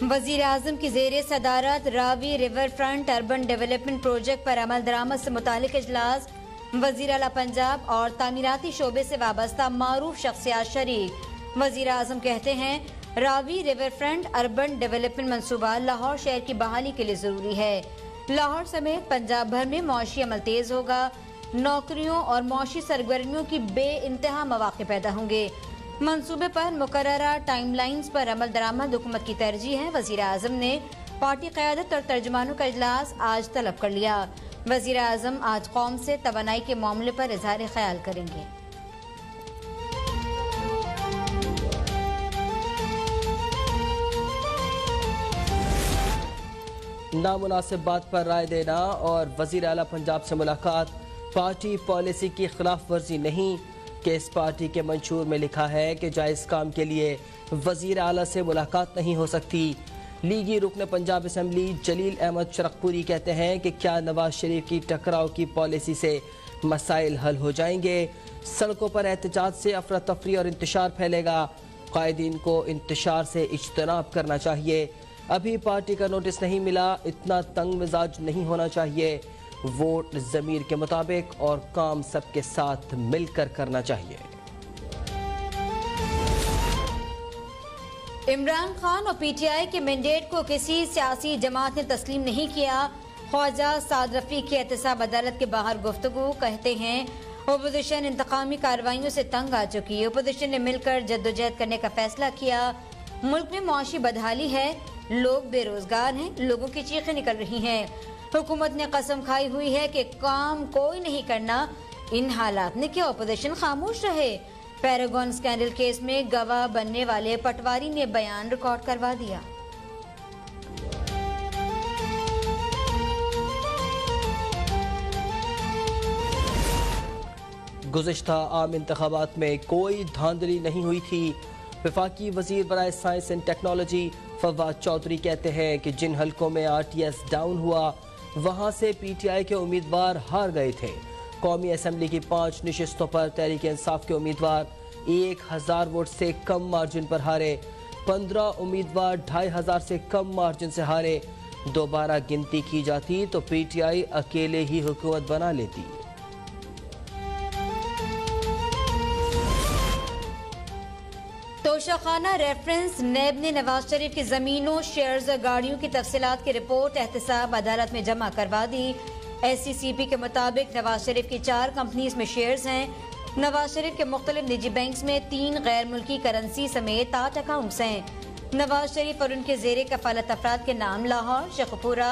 वज़ीर आज़म की ज़ेर सदारत Ravi river front urban development project पर अमल दरामद से मुतालिक इजलास। वज़ीर आला पंजाब और तामीराती शोबे से वाबस्ता मारूफ शख्सियात शरीक। वज़ीर आज़म कहते हैं Ravi river front urban development मंसूबा लाहौर शहर की बहाली के लिए ज़रूरी है। लाहौर समेत पंजाब भर में मौशी अमल तेज़ होगा। नौकरियों और मौशी सरगर्मियों की बेइंतहा मौके पैदा होंगे। मंसूबे पर मुकर्ररा टाइमलाइंस पर अमल दरामद हुकूमत की तरजीह है। वज़ीर आज़म ने पार्टी क़यादत और तर्जुमानों का इजलास आज तलब कर लिया। वज़ीर आज़म आज कौम से तवानाई के मामले पर इज़हार ख्याल करेंगे। नामुनासिब बात पर राय देना और वज़ीर आला पंजाब से मुलाकात पार्टी पॉलिसी की खिलाफ वर्जी नहीं। केस पार्टी के मंशूर में लिखा है कि जायज़ काम के लिए वज़ीर आला से मुलाकात नहीं हो सकती। लीगी रुकन पंजाब असम्बली जलील अहमद शरकपुरी कहते हैं कि क्या नवाज शरीफ की टकराव की पॉलिसी से मसाइल हल हो जाएंगे। सड़कों पर एहतजाज से अफरा तफरी और इंतशार फैलेगा। कायदीन को इंतशार से इज्तनाब करना चाहिए। अभी पार्टी का नोटिस नहीं मिला, इतना तंग मिजाज नहीं होना चाहिए। वोट ज़मीर के मुताबिक और काम सबके साथ मिलकर करना चाहिए। इमरान खान और पीटीआई के मैंडेट को किसी सियासी जमात ने तस्लीम नहीं किया। ख्वाजा साद रफीक की एहतसाब अदालत के बाहर गुफ्तगू। कहते हैं अपोजिशन इंतकामी कार्रवाइयों से तंग आ चुकी है। अपोजिशन ने मिलकर जद्दोजहद करने का फैसला किया। मुल्क में मुआशी बदहाली है, लोग बेरोजगार हैं, लोगों की चीखें निकल रही हैं। हुकूमत ने कसम खाई हुई है कि काम कोई नहीं करना। इन हालात में क्या अपोजिशन खामोश रहे। पैरागॉन स्कैंडल केस में गवाह बनने वाले पटवारी ने बयान रिकॉर्ड करवा दिया। गुज़िश्ता आम इंतखाबात में कोई धांधली नहीं हुई थी। वफाकी वजीर बराए science and technology Fawad Chaudhry कहते हैं कि जिन हलकों में RTS डाउन हुआ वहां से PTI के उम्मीदवार हार गए थे। कौमी असम्बली की 5 नशिस्तों पर तहरीक इंसाफ के उम्मीदवार 1000 वोट से कम मार्जिन पर हारे। 15 उम्मीदवार 2500 से कम मार्जिन से हारे। दोबारा गिनती की जाती तो PTI अकेले ही हुकूमत बना लेती। तोशाखाना रेफरेंस नैब ने नवाज शरीफ की जमीनों, शेयर्स और गाड़ियों की तफसीलात की रिपोर्ट एहतसाब अदालत में जमा करवा दी। SCCP के मुताबिक नवाज शरीफ की 4 कंपनीज में शेयर्स हैं। नवाज शरीफ के मुख्तलिफ निजी बैंक्स में 3 गैर मुल्की करेंसी समेत 8 अकाउंट्स हैं। नवाज शरीफ और उनके ज़ेरे कफालत अफराद के नाम लाहौर, शेखपुरा,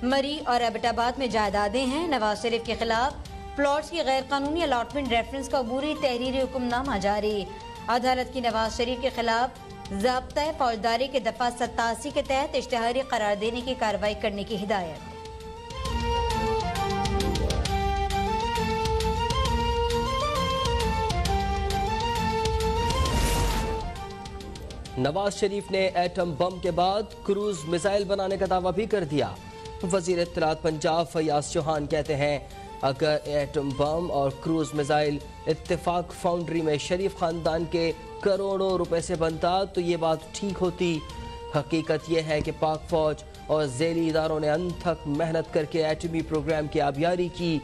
मरी और एबटाबाद में जायदादें हैं। नवाज शरीफ के खिलाफ प्लॉट्स की गैर कानूनी अलाटमेंट रेफरेंस का अबूरी तहरीरी हुक्मनामा जारी। अदालत की नवाज शरीफ के खिलाफ ज़ाब्ता फौजदारी के दफा 87 के तहत इश्तिहारी करार देने की कार्रवाई करने की हिदायत। नवाज शरीफ ने एटम बम के बाद क्रूज मिसाइल बनाने का दावा भी कर दिया। वजीर इत्तलात पंजाब फयाज चौहान कहते हैं अगर एटम बम और क्रूज मिसाइल इत्तेफाक फाउंड्री में शरीफ खानदान के करोड़ों रुपए से बनता तो ये बात ठीक होती। हकीकत यह है कि पाक फौज और ज़ैली इदारों ने अनथक मेहनत करके एटमी प्रोग्राम की आबियारी की।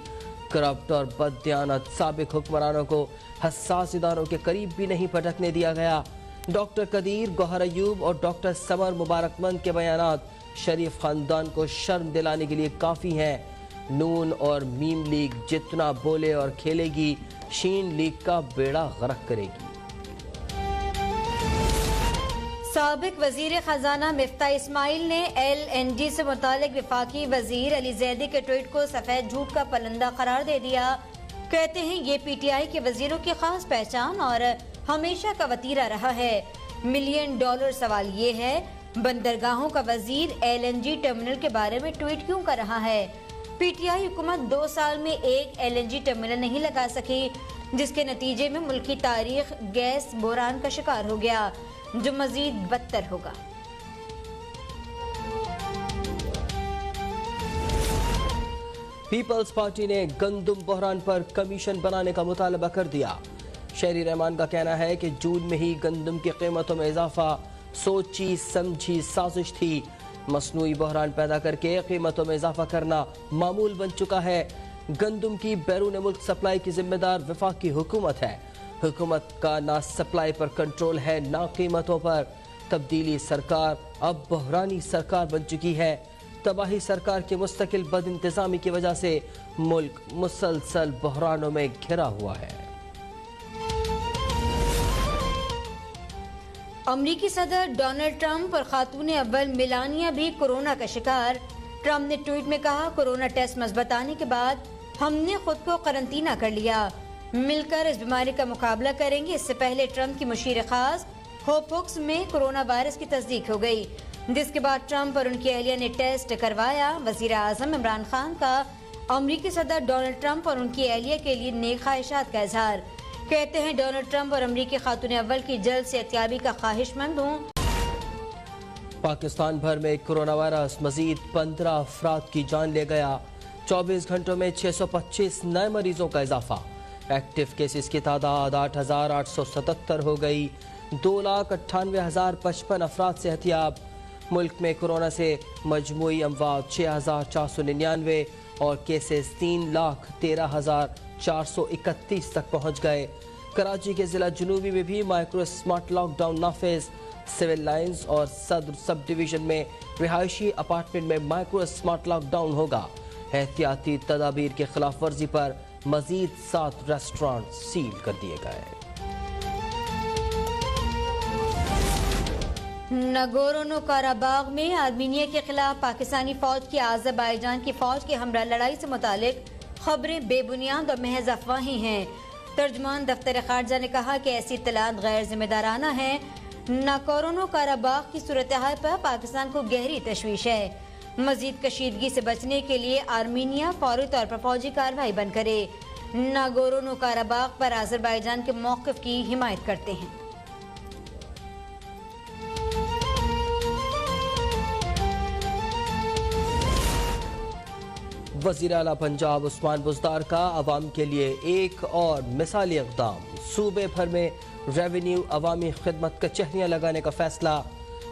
करप्ट और बददियानत साबिक हुक्मरानों को हसास इदारों के करीब भी नहीं पटकने दिया गया। डॉक्टर कदीर, गौहर अयूब और डॉक्टर समर मुबारकमंद के बयानात शरीफ खानदान को शर्म दिलाने के लिए काफ़ी हैं। नून और मीम लीग जितना बोले और खेलेगी, शीन लीग का बेड़ा गर्क करेगी। साबिक वजीर खजाना मिफ्ता इस्माइल ने LNG से मुतालिक वफाकी वजीर अली जैदी के ट्वीट को सफेद झूठ का पलंदा करार दे दिया। कहते हैं ये PTI के वजीरों की खास पहचान और हमेशा का वतीरा रहा है। $1 मिलियन सवाल ये है बंदरगाहों का वजीर LNG टर्मिनल के बारे में ट्वीट क्यों कर रहा है। PTI हुकूमत 2 साल में एक LNG टर्मिनल नहीं लगा सकी, जिसके नतीजे में मुल्क की तारीख गैस बहरान का शिकार हो गया, जो मजीद बदतर होगा। पीपल्स पार्टी ने गंदुम बहरान पर कमीशन बनाने का मुतालबा कर दिया। शहरी रहमान का कहना है कि जून में ही गंदम की कीमतों में इजाफा सोची समझी साजिश थी। मसनूई बहरान पैदा करके कीमतों में इजाफा करना मामूल बन चुका है। गंदम की बैरून मुल्क सप्लाई की जिम्मेदार वफाकी हुकूमत है। हुकूमत का ना सप्लाई पर कंट्रोल है ना कीमतों पर। तब्दीली सरकार अब बहरानी सरकार बन चुकी है। तबाही सरकार के मुस्तकिल बद इंतजामी की वजह से मुल्क मुसलसल बहरानों में घिरा हुआ है। अमरीकी सदर डोनाल्ड ट्रंप और खातून अव्वल मेलानिया भी कोरोना का शिकार। ट्रंप ने ट्वीट में कहा, कोरोना टेस्ट मस्बत आने के बाद हमने खुद को करंटीना कर लिया, मिलकर इस बीमारी का मुकाबला करेंगे। इससे पहले ट्रंप की मुशीर खास होप हुक्स में कोरोना वायरस की तस्दीक हो गई, जिसके बाद ट्रंप और उनकी अहलिया ने टेस्ट करवाया। वजीर आजम इमरान खान का अमरीकी सदर डोनाल्ड ट्रंप और उनकी अहलिया के लिए नेक ख्वाहिशात का इजहार। कहते हैं, डोनाल्ड ट्रंप और अमरीकी खातून अव्वल की जल्द सेहतयाबी का ख्वाहिशमंद हूँ। पाकिस्तान भर में कोरोना वायरस मजीद 15 अफराद की जान ले गया। 24 घंटों में 625 नए मरीजों का इजाफा। एक्टिव केसेस की तादाद 8,877 हो गई। 2,98,055 अफराद सेहतियाब। मुल्क में कोरोना से मजमूई अमवात 6,499 और केसेस 3,13,431 तक पहुँच गए। कराची के जिला जुनूबी में भी माइक्रो स्मार्ट लॉकडाउन नाफिज। सिविल लाइंस और सदर सब डिवीजन में रिहायशी अपार्टमेंट में माइक्रो स्मार्ट लॉकडाउन होगा। एहतियाती तदाबीर की खिलाफ वर्जी पर मजीद 7 रेस्टोरेंट सील कर दिए गए। नगोर्नो काराबाग में आर्मीनिया के खिलाफ पाकिस्तानी फौज की आज़रबाईजान की फौज की हमरा लड़ाई से मुतालिक खबरें बेबुनियाद और महज अफवाही हैं। तर्जुमान दफ्तर खारजा ने कहा कि ऐसी इत्तलात गैर जिम्मेदाराना है। नगोर्नो काराबाग की सूरत हाल पर पाकिस्तान को गहरी तशवीश है। मजीद कशीदगी से बचने के लिए आर्मीनिया फौरी तौर पर फौजी कार्रवाई बंद करे। नगोर्नो काराबाग पर आज़रबाईजान के मौक़िफ़ की हिमायत करते हैं। वज़ीर आला पंजाब उस्मान बुज़दार का अवाम के लिए एक और मिसाली इक़दाम। सूबे भर में रेवेन्यू अवामी खिदमत कचहरियाँ लगाने का फैसला।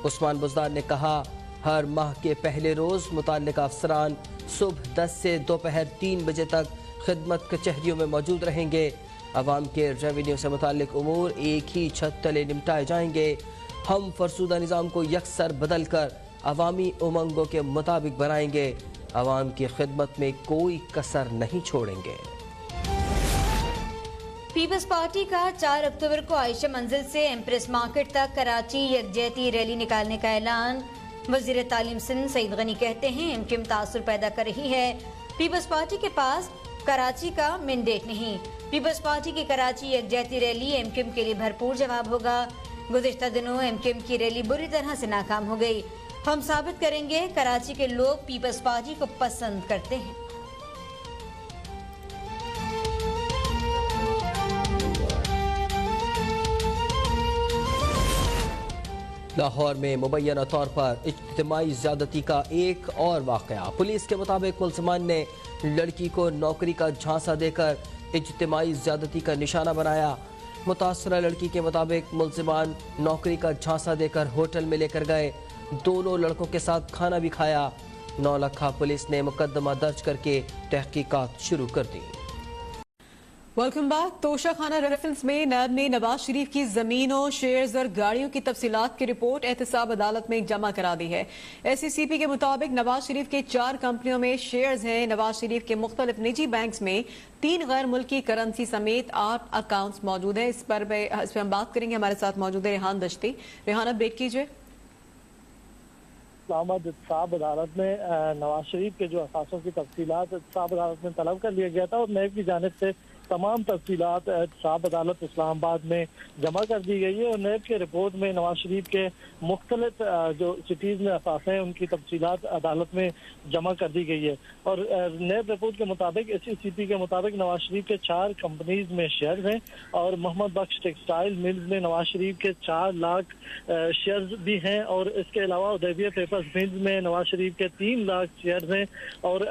उस्मान बुज़दार ने कहा, हर माह के पहले रोज़ मुताल्लिका अफसरान सुबह 10 से दोपहर 3 बजे तक खिदमत कचहरियों में मौजूद रहेंगे। अवाम के रेवेन्यू से मुताल्लिक उमूर एक ही छत तले निपटाए जाएंगे। हम फरसूदा निज़ाम को यकसर बदल कर अवामी उमंगों के मुताबिक बनाएंगे। अवाम की खिदमत में कोई कसर नहीं छोड़ेंगे। पीपल्स पार्टी का 4 अक्टूबर को आयशा मंजिल से एम्प्रेस मार्केट तक कराची यकजहती रैली निकालने का ऐलान। वजीर तालीम सिंध सईद गनी कहते हैं, एमक्यूएम तासुर पैदा कर रही है। पीपल्स पार्टी के पास कराची का मैंडेट नहीं। पीपल्स पार्टी की कराची यकजहती रैली एमक्यूएम के लिए भरपूर जवाब होगा। गुज़िश्ता दिनों एमक्यूएम की रैली बुरी तरह से नाकाम हो गई। हम साबित करेंगे कराची के लोग पीपल्स पार्टी को पसंद करते हैं। लाहौर में मुबैना तौर पर इज्तिमाई ज़्यादती का एक और वाक़या। पुलिस के मुताबिक मुलज़मान ने लड़की को नौकरी का झांसा देकर इज्तिमाई ज़्यादती का निशाना बनाया। मुतासरा लड़की के मुताबिक मुलज़मान नौकरी का झांसा देकर होटल में लेकर गए। दोनों लड़कों के साथ खाना भी खाया। नौलखा पुलिस ने मुकदमा दर्ज करके तहकीकात शुरू कर दी। Welcome back. तोशा खाना रेफरेंस में नैब ने नवाज शरीफ की जमीनों, शेयर्स और गाड़ियों की तफसीलात की रिपोर्ट एहतसाब अदालत में जमा करा दी है। SCCP के मुताबिक नवाज शरीफ के 4 कंपनियों में शेयर्स हैं। नवाज शरीफ के मुख्तलिफ निजी बैंक्स में 3 गैर मुल्की करेंसी समेत 8 अकाउंट्स मौजूद हैं। इस पर हम बात करेंगे। हमारे साथ मौजूद है रेहान दश्ती। रेहान, अपडेट कीजिए। एहतसाब अदालत में नवाज शरीफ के जो असासों की तफसीलात एहतसाब अदालत में तलब कर लिया गया था और नैब की जानिब से तमाम तफसीलात एहतसाब अदालत इस्लामाबाद में जमा कर दी गई है और नैब के रिपोर्ट में नवाज शरीफ के मुख्तलिफ जो सिटीज़ में असासे हैं उनकी तफसीलात अदालत में जमा कर दी गई है। और नैब रिपोर्ट के मुताबिक SCCP के मुताबिक नवाज शरीफ के 4 कंपनीज में शेयर्स हैं और मोहम्मद बख्श टेक्सटाइल मिल्स में नवाज शरीफ के 4 लाख शेयर्स भी हैं और इसके अलावा उदैबिया पेपर्स मिल्स में नवाज शरीफ के 3 लाख शेयर्स हैं। और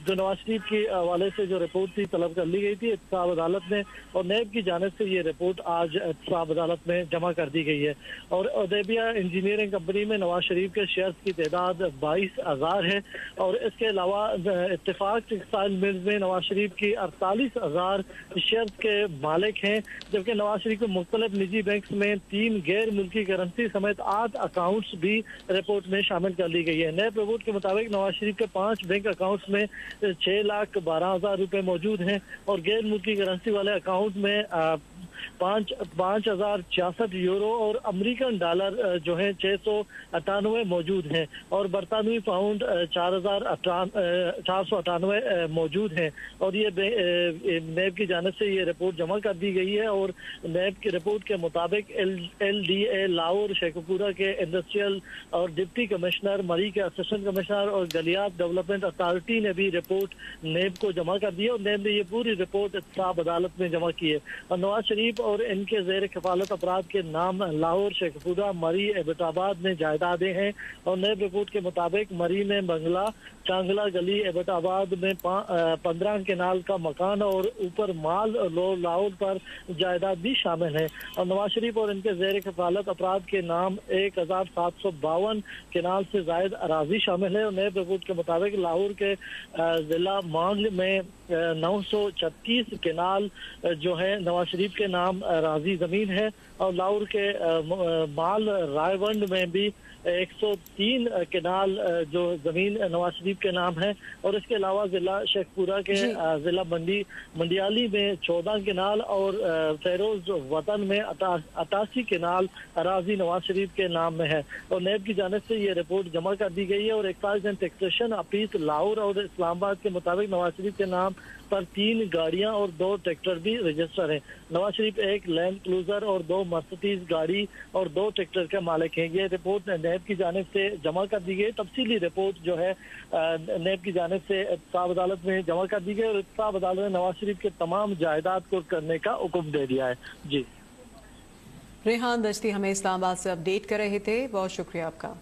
जो नवाज शरीफ के हवाले से जो रिपोर्ट थी तलब कर ली गई थी एहतसाब अदालत ने, और नेब की जानिब से ये रिपोर्ट आज एहतसाब अदालत में जमा कर दी गई है। और उदैबिया इंजीनियरिंग कंपनी में नवाज शरीफ के शेयर्स की तादाद 22,000 है, और इसके अलावा इत्तेफाक टेक्सटाइल मिल्स में नवाज शरीफ की 48,000 शेयर्स के मालिक हैं, जबकि नवाज शरीफ के मुख्तलिफ निजी बैंक में 3 गैर मुल्की करेंसी समेत 8 अकाउंट्स भी रिपोर्ट में शामिल कर ली गई है। नए रिपोर्ट के मुताबिक नवाज शरीफ के 5 बैंक अकाउंट्स में 6,12,000 रुपए मौजूद हैं, और गैर मुल्की करेंसी वाले अकाउंट में 5,066 यूरो और अमेरिकन डॉलर जो है 698 मौजूद हैं, और बरतानवी पाउंड 498 मौजूद हैं। और ये नेब की जानिब से ये रिपोर्ट जमा कर दी गई है, और नेब की रिपोर्ट के मुताबिक LDA लाहौर शेखपुरा के इंडस्ट्रियल और डिप्टी कमिश्नर, मरी के असिस्टेंट कमिश्नर और गलियात डेवलपमेंट अथॉरिटी ने भी रिपोर्ट नेब को जमा कर दी है, और नेब ने ये पूरी रिपोर्ट एहतसाब अदालत में जमा की है। और नवाज शरीफ और इनके ज़ेर कफालत अफराद के नाम लाहौर, शेखपुरा, मरी, एबटाबाद में जायदादें हैं, और नए रिपोर्ट के मुताबिक मरी में बंगला, चांगला गली, एबटाबाद में 15 केनाल का मकान और ऊपर माल लाहौर पर जायदाद भी शामिल है। और नवाज शरीफ और इनके ज़ेर कफालत अफराद के नाम 1,752 केनाल से जायद अराजी शामिल है, और नए रिपोर्ट के मुताबिक लाहौर के जिला मांगल में 936 केनाल जो है नवाज शरीफ के नाम राजी जमीन है, और लाहौर के माल रायवंड में भी 103 केनाल जो जमीन नवाज शरीफ के नाम है, और इसके अलावा जिला शेखपुरा के जिला मंडियाली में 14 केनाल और फेरोज वतन में 88 केनाल अराजी नवाज शरीफ के नाम में है। और नेब की जानिब से ये रिपोर्ट जमा कर दी गई है, और excise and taxation office Lahore और इस्लामाबाद के मुताबिक नवाज शरीफ के नाम पर 3 गाड़ियां और 2 ट्रैक्टर भी रजिस्टर हैं। नवाज शरीफ 1 लैंड क्रूजर और 2 मर्सिडीज गाड़ी और 2 ट्रैक्टर के मालिक हैं। ये रिपोर्ट नेब की जानिब से जमा कर दी गई। तफसीली रिपोर्ट जो है नेब की जानिब से एहतसाब अदालत में जमा कर दी गई, और एहतसाब अदालत ने नवाज शरीफ के तमाम जायदाद को करने का हुक्म दे दिया है। जी, रेहान दश्ती हमें इस्लामाबाद से अपडेट कर रहे थे, बहुत शुक्रिया आपका।